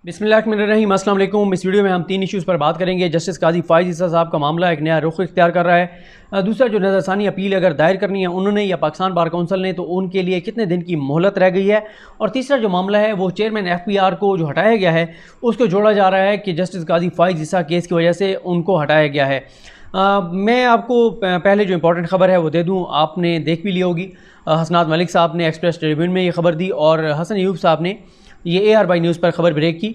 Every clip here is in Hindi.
बिस्मिल्लाहिर्रहमानिर्रहीम। अस्सलाम वालेकुम। इस वीडियो में हम 3 इश्यूज़ पर बात करेंगे। जस्टिस काजी फ़ाइज़ ईसा साहब का मामला एक नया रुख इख्तियार कर रहा है। दूसरा, जो नज़रसानी अपील अगर दायर करनी है उन्होंने या पाकिस्तान बार काउंसिल ने, तो उनके लिए कितने दिन की मोहलत रह गई है। और तीसरा जो मामला है वो चेयरमैन FPR को जो हटाया गया है उसको जोड़ा जा रहा है कि जस्टिस काजी फ़ाइज़ ईसा केस की वजह से उनको हटाया गया है। मैं आपको पहले जो इंपॉर्टेंट ख़बर है वो दे दूँ, आपने देख भी ली होगी। हसनात मलिक साहब ने एक्सप्रेस ट्रिब्यून में ये खबर दी और हसन अयूब साहब ने ये AR बाई न्यूज़ पर खबर ब्रेक की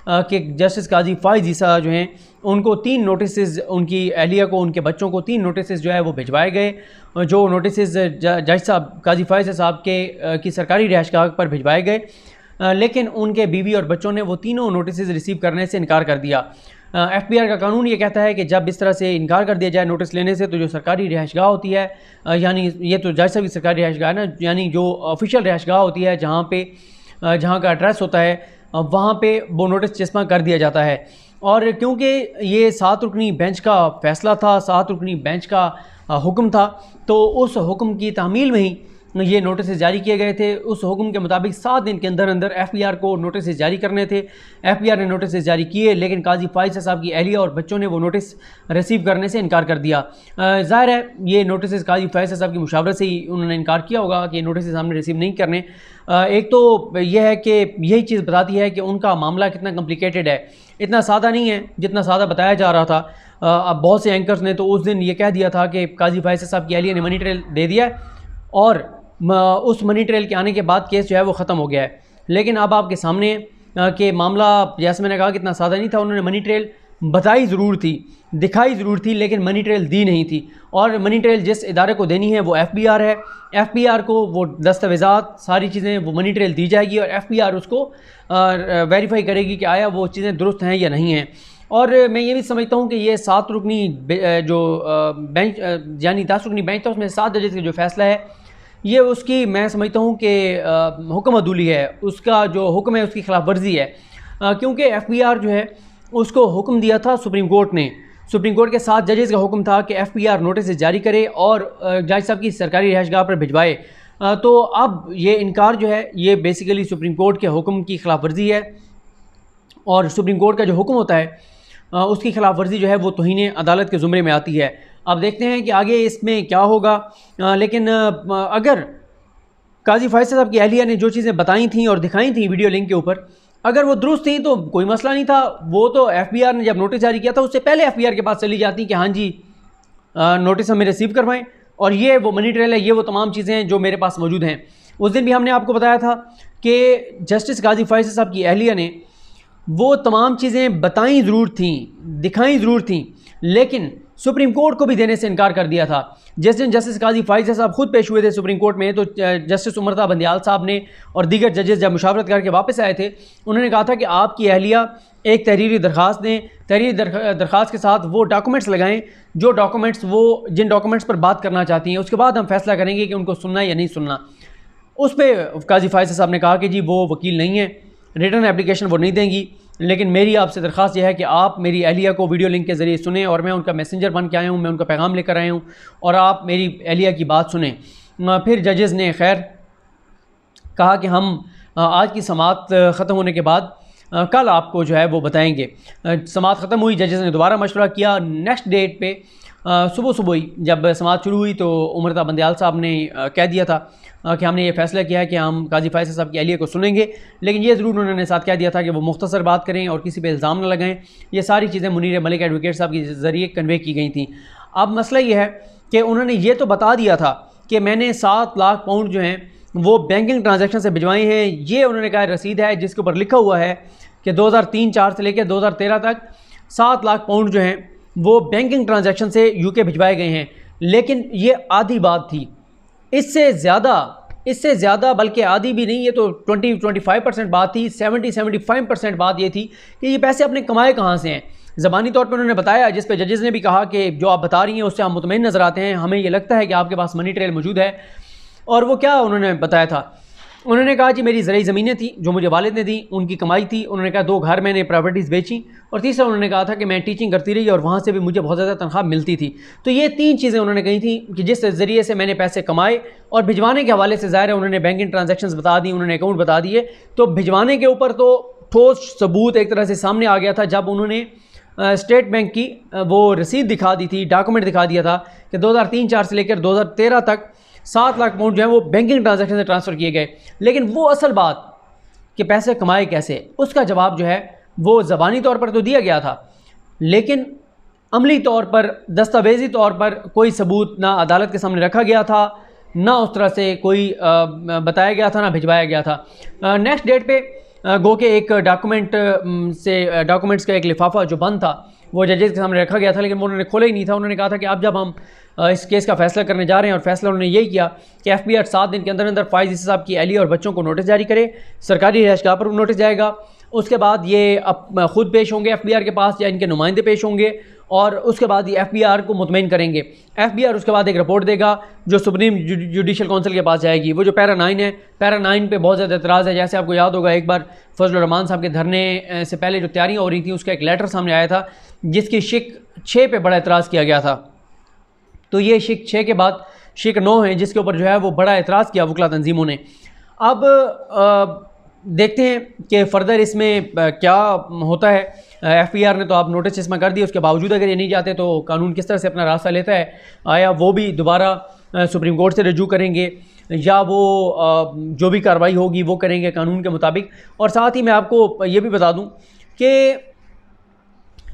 कि जस्टिस काजी फ़ाइज़ ईसा जो हैं उनको 3 नोटिस, उनकी अहलिया को, उनके बच्चों को 3 नोटिस जो है वो भिजवाए गए। जो नोटिस जज साहब काजी फ़ाइज़ साहब के की सरकारी रिहाइशगाह पर भिजवाए गए, लेकिन उनके बीवी और बच्चों ने वो तीनों नोटिस रिसीव करने से इनकार कर दिया। FPR का कानून ये कहता है कि जब इस तरह से इनकार कर दिया जाए नोटिस लेने से, तो जो सरकारी रिहाइशगाह होती है, यानी ये तो जज साहब की सरकारी रिहाइशगाह है ना, यानी जो ऑफिशियल रिहाइशगाह होती है जहाँ का एड्रेस होता है, वहाँ पे वो नोटिस चस्पा कर दिया जाता है। और क्योंकि ये 7 रुकनी बेंच का फ़ैसला था, 7 रुकनी बेंच का हुक्म था, तो उस हुक्म की तामील में ही ये नोटिस जारी किए गए थे। उस हुक्म के मुताबिक 7 दिन के अंदर अंदर FPR को नोटिस जारी करने थे। FPR ने नोटिस जारी किए, लेकिन काजी फ़ाइज़ साहब की अहलिया और बच्चों ने वो नोटिस रिसीव करने से इनकार कर दिया। ज़ाहिर है ये नोटिस काजी फ़ाइज़ साहब की मुशावरत से ही उन्होंने इनकार किया होगा कि नोटिस हमने रिसीव नहीं करने। एक तो यह है कि यही चीज़ बताती है कि उनका मामला कितना कॉम्प्लिकेटेड है। इतना सादा नहीं है जितना सादा बताया जा रहा था। अब बहुत से एंकर्स ने तो उस दिन ये कह दिया था कि काजी फ़ाइज़ साहब की अहलिया ने मनी ट्रेल दे दिया और उस मनी ट्रेल के आने के बाद केस जो है वो ख़त्म हो गया है। लेकिन अब आपके सामने कि मामला, जैसे मैंने कहा, कितना सादा नहीं था। उन्होंने मनी ट्रेल बताई ज़रूर थी, दिखाई ज़रूर थी, लेकिन मनी ट्रेल दी नहीं थी। और मनी ट्रेल जिस इदारे को देनी है वो FPR है। FPR को वो दस्तावेज़ात, सारी चीज़ें, वो मनी ट्रेल दी जाएगी और FPR उसको वेरीफाई करेगी कि आया वो चीज़ें दुरुस्त हैं या नहीं हैं। और मैं ये भी समझता हूँ कि ये 7 रुकनी जो बेंच, यानी 10 रुकनी बेंच था, उसमें 7 जजेस का जो फ़ैसला है, ये उसकी, मैं समझता हूँ कि हुक्म अदूली है। उसका जो हुक्म है उसकी खिलाफ वर्जी है, क्योंकि FPR जो है उसको हुक्म दिया था सुप्रीम कोर्ट ने। सुप्रीम कोर्ट के 7 जजेस का हुक्म था कि FPR नोटिस जारी करे और जज साहब की सरकारी रिहाइशगाह पर भिजवाए। तो अब ये इनकार जो है ये बेसिकली सुप्रीम कोर्ट के हुक्म की खिलाफ वर्जी है, और सुप्रीम कोर्ट का जो हुक्म होता है उसकी खिलाफ वर्जी जो है वो तौहीन अदालत के ज़ुमरे में आती है। अब देखते हैं कि आगे इसमें क्या होगा। लेकिन अगर काजी फ़ाइज़ साहब की अहलिया ने जो चीज़ें बताई थी और दिखाई थी वीडियो लिंक के ऊपर, अगर वो दुरुस्त थी तो कोई मसला नहीं था। वो तो FPR ने जब नोटिस जारी किया था उससे पहले FPR के पास चली जाती कि हाँ जी नोटिस हमें रिसीव करवाएं और ये वो मनी ट्रेल है, ये वो तमाम चीज़ें जो मेरे पास मौजूद हैं। उस दिन भी हमने आपको बताया था कि जस्टिस काजी फ़ाइज़ साहब की अहलिया ने वो तमाम चीज़ें बताई ज़रूर थी, दिखाई ज़रूर थी, लेकिन सुप्रीम कोर्ट को भी देने से इनकार कर दिया था। जिस दिन जस्टिस काजी फ़ाइज़ साहब खुद पेश हुए थे सुप्रीम कोर्ट में, तो जस्टिस उमरता बंदियाल साहब ने और दीगर जजेस जब मुशावरत करके वापस आए थे, उन्होंने कहा था कि आपकी अहलिया एक तहरीरी दरख्वास्त दें, तहरीरी दरख्वास्त के साथ वो डॉक्यूमेंट्स लगाएं जो डॉक्यूमेंट्स वो जिन डॉक्यूमेंट्स पर बात करना चाहती हैं, उसके बाद हम फैसला करेंगे कि उनको सुनना या नहीं सुनना। उस पर काजी फ़ाइज़ साहब ने कहा कि जी वो वकील नहीं है, रिटर्न एप्लीकेशन वो नहीं देंगी, लेकिन मेरी आपसे दरख्वास्त यह है कि आप मेरी अहलिया को वीडियो लिंक के ज़रिए सुने, और मैं उनका मैसेंजर बन के आया हूँ, मैं उनका पैगाम लेकर आया हूँ, और आप मेरी अहलिया की बात सुने। फिर जजेस ने खैर कहा कि हम आज की समाअत ख़त्म होने के बाद कल आपको जो है वो बताएंगे। समाअत ख़त्म हुई, जजेस ने दोबारा मशवरा किया। नेक्स्ट डेट पे सुबह ही जब समाअत शुरू हुई तो उमरता बंदियाल साहब ने कह दिया था कि हमने ये फ़ैसला किया है कि हम काजी फ़ाइज़ साहब की अहलिया को सुनेंगे, लेकिन ये ज़रूर उन्होंने साथ कह दिया था कि वो मुख्तसर बात करें और किसी पे इल्ज़ाम न लगाएं। ये सारी चीज़ें मुनीर मलिक एडवोकेट साहब के ज़रिए कन्वे की गई थी। अब मसला ये है कि उन्होंने ये तो बता दिया था कि मैंने 7 लाख पाउंड जो हैं वो बैंकिंग ट्रांजेक्शन से भिजवाए हैं। ये उन्होंने कहा रसीद है जिसके ऊपर लिखा हुआ है कि 2003-4 से लेकर 2013 तक 7 लाख पाउंड जो हैं वो बैंकिंग ट्रांजैक्शन से UK भिजवाए गए हैं। लेकिन ये आधी बात थी, इससे ज़्यादा बल्कि आधी भी नहीं, ये तो 20-25% बात थी। 70-75% बात ये थी कि ये पैसे अपने कमाए कहाँ से हैं। ज़बानी तौर पर उन्होंने बताया, जिस पे जजेस ने भी कहा कि जो आप बता रही हैं उससे हम मुतमईन नज़र आते हैं, हमें ये लगता है कि आपके पास मनी ट्रेल मौजूद है। और वो क्या उन्होंने बताया था, उन्होंने कहा जी मेरी ज़रूरी ज़मीनें थी जो मुझे वालिद ने दी, उनकी कमाई थी। उन्होंने कहा 2 घर मैंने प्रॉपर्टीज़ बेची, और तीसरा उन्होंने कहा था कि मैं टीचिंग करती रही और वहाँ से भी मुझे बहुत ज़्यादा तनख्वाह मिलती थी। तो ये 3 चीज़ें उन्होंने कही थी कि जिस ज़रिए से मैंने पैसे कमाए। और भिजवाने के हवाले से ज़ाहिर है उन्होंने बैंकिंग ट्रांजेक्शन्स बता दी, उन्होंने अकाउंट बता दिए। तो भिजवाने के ऊपर तो ठोस सबूत एक तरह से सामने आ गया था जब उन्होंने स्टेट बैंक की वो रसीद दिखा दी थी, डॉक्यूमेंट दिखा दिया था कि 2003-04 से लेकर 2013 तक 7 लाख पाउंड जो है वो बैंकिंग ट्रांजैक्शन से ट्रांसफ़र किए गए। लेकिन वो असल बात कि पैसे कमाए कैसे, उसका जवाब जो है वो ज़बानी तौर पर तो दिया गया था, लेकिन अमली तौर पर, दस्तावेज़ी तौर पर कोई सबूत ना अदालत के सामने रखा गया था, ना उस तरह से कोई बताया गया था, ना भिजवाया गया था। नेक्स्ट डेट पे गो के एक डॉक्यूमेंट्स का एक लिफाफा जो बंद था वो जजेस के सामने रखा गया था, लेकिन वो उन्होंने खोला ही नहीं था। उन्होंने कहा था कि अब जब हम इस केस का फैसला करने जा रहे हैं, और फैसला उन्होंने यही किया कि FBI 7 दिन के अंदर अंदर फाइज ईसा साहब की अहलिया और बच्चों को नोटिस जारी करे, सरकारी रिहाइशगाह पर नोटिस जाएगा। उसके बाद ये अब खुद पेश होंगे FBI के पास या इनके नुमाइंदे पेश होंगे, और उसके बाद ये FBI को मुतमईन करेंगे। FBI उसके बाद एक रिपोर्ट देगा जो सुप्रीम जुडिशल काउंसिल के पास जाएगी। वो जो पैरा 9 है, पैरा 9 पे बहुत ज़्यादा एतराज़ है। जैसे आपको याद होगा एक बार फजल रहमान साहब के धरने से पहले जो तैयारियाँ हो रही थी उसका एक लेटर सामने आया था जिसकी शिक 6 पे बड़ा एतराज़ किया गया था। तो ये शिक 6 के बाद शिक 9 है जिसके ऊपर जो है वो बड़ा एतराज़ किया वकला तंजीमों ने। अब देखते हैं कि फ़र्दर इसमें क्या होता है। FBI ने तो आप नोटिस इसमें कर दिया, उसके बावजूद अगर ये नहीं जाते तो कानून किस तरह से अपना रास्ता लेता है। आया वो भी दोबारा सुप्रीम कोर्ट से रजू करेंगे या वो जो भी कार्रवाई होगी वो करेंगे कानून के मुताबिक। और साथ ही मैं आपको ये भी बता दूं कि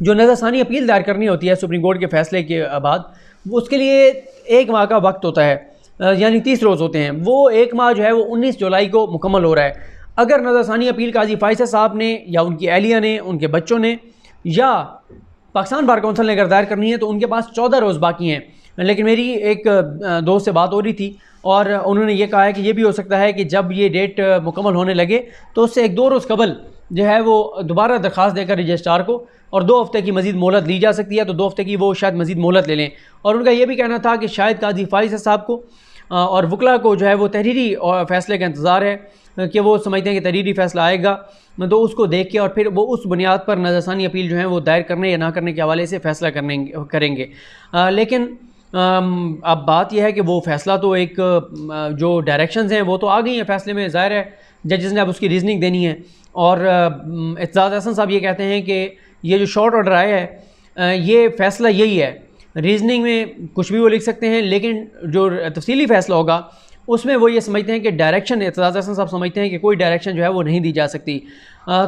जो नज़रसानी अपील दायर करनी होती है सुप्रीम कोर्ट के फैसले के बाद, उसके लिए 1 माह का वक्त होता है, यानी 30 रोज़ होते हैं। वो 1 माह जो है वो 19 जुलाई को मुकम्मल हो रहा है। अगर नज़रसानी अपील काजी फाइज़ साहब ने या उनकी अहलिया ने, उनके बच्चों ने या पाकिस्तान बार कौंसिल ने अगर दायर करनी है तो उनके पास 14 रोज़ बाकी हैं। लेकिन मेरी एक दोस्त से बात हो रही थी और उन्होंने ये कहा है कि ये भी हो सकता है कि जब ये डेट मुकम्मल होने लगे तो उससे 1-2 रोज़ कबल जो है वो दोबारा दरख्वास्त देकर रजिस्ट्रार को और 2 हफ्ते की मज़ीद मोहलत ली जा सकती है। तो 2 हफ्ते की वो शायद मज़ीद मोहलत ले लें। और उनका ये भी कहना था कि शायद काजी फाइज़ साहब को और वकला को जो है वो तहरीरी फ़ैसले का इंतज़ार है कि वो समझते हैं कि तहरीरी फ़ैसला आएगा तो उसको देख के और फिर वो उस बुनियाद पर नज़रसानी अपील जो है वो दायर करने या ना करने के हवाले से फ़ैसला करेंगे। लेकिन अब बात यह है कि वो फ़ैसला तो एक जो डायरेक्शंस हैं वो तो आ गई हैं फ़ैसले में, ज़ाहिर है जजेस ने अब उसकी रीजनिंग देनी है। और एतजाज़ हसन साहब ये कहते हैं कि ये जो शॉर्ट ऑर्डर आया है ये फ़ैसला यही है। रीजनिंग में कुछ भी वो लिख सकते हैं, लेकिन जो तफसीली फ़ैसला होगा उसमें वो ये समझते हैं कि डायरेक्शन, एतजाज़ हसन साहब समझते हैं कि कोई डायरेक्शन जो है वो नहीं दी जा सकती।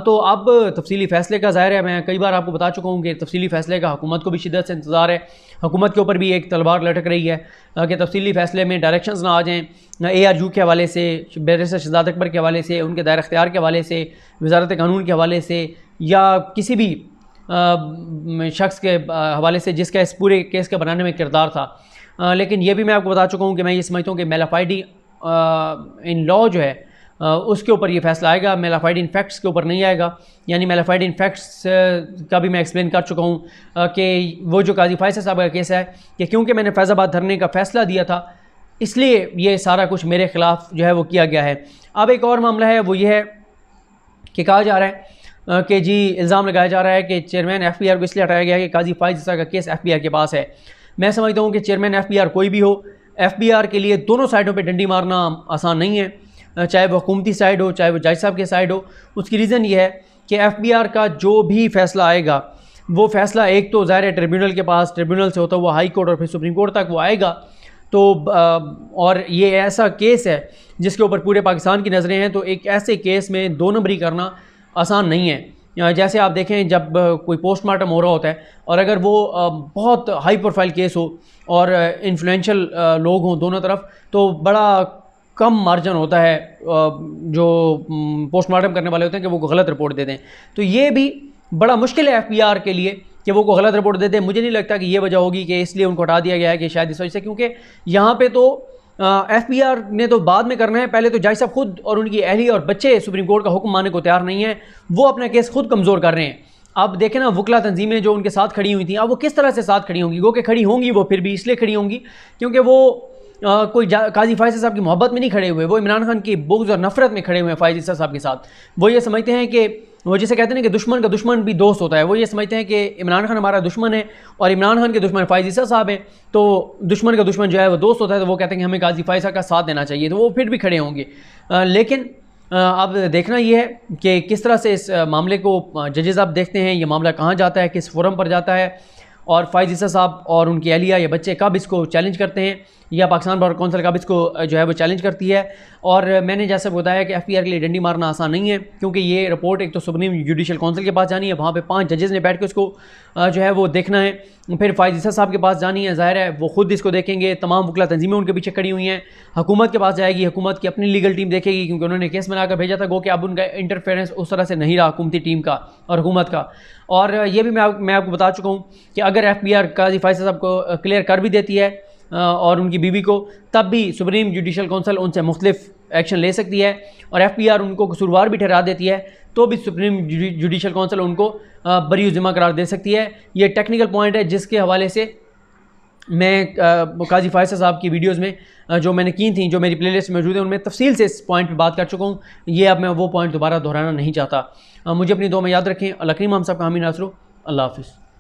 तो अब तफसीली फ़ैसले का ज़ाहिर है, मैं कई बार आपको बता चुका हूँ कि तफसीली फ़ैसले का हुकूमत को भी शिद्दत से इंतज़ार है। हुकूमत के ऊपर भी एक तलवार लटक रही है कि तफसीली फ़ैसले में डायरेक्शंस ना आ जाएँ। ARU के हवाले से, बैरिस्टर शहजाद अकबर के हवाले से, उनके दायरा इख्तियार के हवाले से, वज़ारत कानून के हवाले से या किसी भी शख्स के हवाले से जिसका इस पूरे केस के बनाने में किरदार था। लेकिन ये भी मैं आपको बता चुका हूँ कि मैं ये समझता हूँ कि मेलाफाइडी इन लॉ जो है उसके ऊपर ये फैसला आएगा, मेलाफाइड इन फैक्ट्स के ऊपर नहीं आएगा। यानी मेलाफाइड इन फैक्ट्स का भी मैं एक्सप्लेन कर चुका हूँ कि वो जो काजी फाइज़ साहब का केस है कि क्योंकि मैंने फैज़ाबाद धरने का फ़ैसला दिया था इसलिए ये सारा कुछ मेरे ख़िलाफ़ जो है वो किया गया है। अब एक और मामला है, वो ये है कि कहा जा रहा है कि जी इल्ज़ाम लगाया जा रहा है कि चेयरमैन FBI को इसलिए हटाया गया है कि काजी फाइज़ साहब का केस FBI के पास है। मैं समझता हूँ कि चेयरमैन FBI कोई भी हो, FBI के लिए दोनों साइडों पे डंडी मारना आसान नहीं है, चाहे वो हुकूमती साइड हो चाहे वो जज साहब के साइड हो। उसकी रीज़न ये है कि FBI का जो भी फ़ैसला आएगा वो फ़ैसला एक तो ज़ाहिर है ट्रिब्यूनल के पास, ट्रिब्यूनल से होता हुआ हाई कोर्ट और फिर सुप्रीम कोर्ट तक वो आएगा। तो और ये ऐसा केस है जिसके ऊपर पूरे पाकिस्तान की नज़रें हैं, तो एक ऐसे केस में 2 नंबरी करना आसान नहीं है। जैसे आप देखें जब कोई पोस्टमार्टम हो रहा होता है और अगर वो बहुत हाई प्रोफाइल केस हो और इन्फ्लुएंशियल लोग हों दोनों तरफ, तो बड़ा कम मार्जिन होता है जो पोस्टमार्टम करने वाले होते हैं कि वो गलत रिपोर्ट दे दें। तो ये भी बड़ा मुश्किल है FBI के लिए कि वो गलत रिपोर्ट दे दें। मुझे नहीं लगता कि ये वजह होगी कि इसलिए उनको हटा दिया गया है कि शायद इस वजह से, क्योंकि यहाँ पे तो FBI ने तो बाद में करना है, पहले तो जज साहब खुद और उनकी अहली और बच्चे सुप्रीम कोर्ट का हुक्म मानने को तैयार नहीं है, वो अपना केस खुद कमज़ोर कर रहे हैं। अब देखें ना वकला तंजीमें जो उनके साथ खड़ी हुई थी, अब वो किस तरह से साथ खड़ी होंगी। वो कि खड़ी होंगी वो फिर भी इसलिए खड़ी होंगी क्योंकि वो कोई काजी फाइज़ साहब की मोहब्बत में नहीं खड़े हुए, वो इमरान खान की बुग़्ज़ और नफ़रत में खड़े हुए हैं फाइज़ साहब के साथ। वो ये समझते हैं कि वो जिसे कहते हैं कि दुश्मन का दुश्मन भी दोस्त होता है, वो ये समझते हैं कि इमरान खान हमारा दुश्मन है और इमरान खान के दुश्मन फाइज़ साहब हैं, तो दुश्मन का दुश्मन जो है वो दोस्त होता है। तो वो कहते हैं कि हमें काजी फाइज़ का साथ देना चाहिए, तो वो फिर भी खड़े होंगे। लेकिन अब देखना ये है कि किस तरह से इस मामले को जजेस आप देखते हैं, ये मामला कहाँ जाता है, किस फोरम पर जाता है, और फ़ाइज़ ईसा साहब और उनकी अहलिया या बच्चे कब इसको चैलेंज करते हैं, या पाकिस्तान बार कौंसिल कब इसको जो है वो चैलेंज करती है। और मैंने जैसे बताया कि FPR के लिए डंडी मारना आसान नहीं है, क्योंकि ये रिपोर्ट एक तो सुप्रीम जुडिशल काउंसिल के पास जानी है, वहाँ पे 5 जजेस ने बैठ के उसको जो है वो देखना है, फिर फ़ाइज़ ईसा साहब के पास जानी है, ज़ाहिर है वो ख़ुद इसको देखेंगे, तमाम वकला तंजीमें उनके पीछे खड़ी हुई हैं, हुकूमत के पास जाएगी, हुकूमत की अपनी लीगल टीम देखेगी, क्योंकि उन्होंने केस बनाकर भेजा था, गो कि अब उनका इंटरफेरेंस उस तरह से नहीं रहा हुकूमती टीम का और हुकूमत का। और ये भी मैं आपको बता चुका हूँ कि अगर FPR काजी फ़ाइज़ साहब को क्लियर कर भी देती है और उनकी बीवी को, तब भी सुप्रीम जुडिशल काउंसिल उनसे मुख्तलिफ एक्शन ले सकती है, और FPR उनको कसूरवार भी ठहरा देती है तो भी सुप्रीम जुडिशल काउंसिल उनको बरी ज़िम्मा करार दे सकती है। ये टेक्निकल पॉइंट है जिसके हवाले से मैं काजी फ़ाइज़ साहब की वीडियोज़ में जो मैंने की थी, जो मेरी प्लेलिस्ट में मौजूद है, उनमें तफसील से इस पॉइंट पर बात कर चुका हूँ। ये अब मैं वो पॉइंट दोबारा दोहराना नहीं चाहता। मुझे अपनी दुआ में याद रखें। अल्लाह करीम हम सब का हामी नासरो। अल्लाह हाफ़िज़।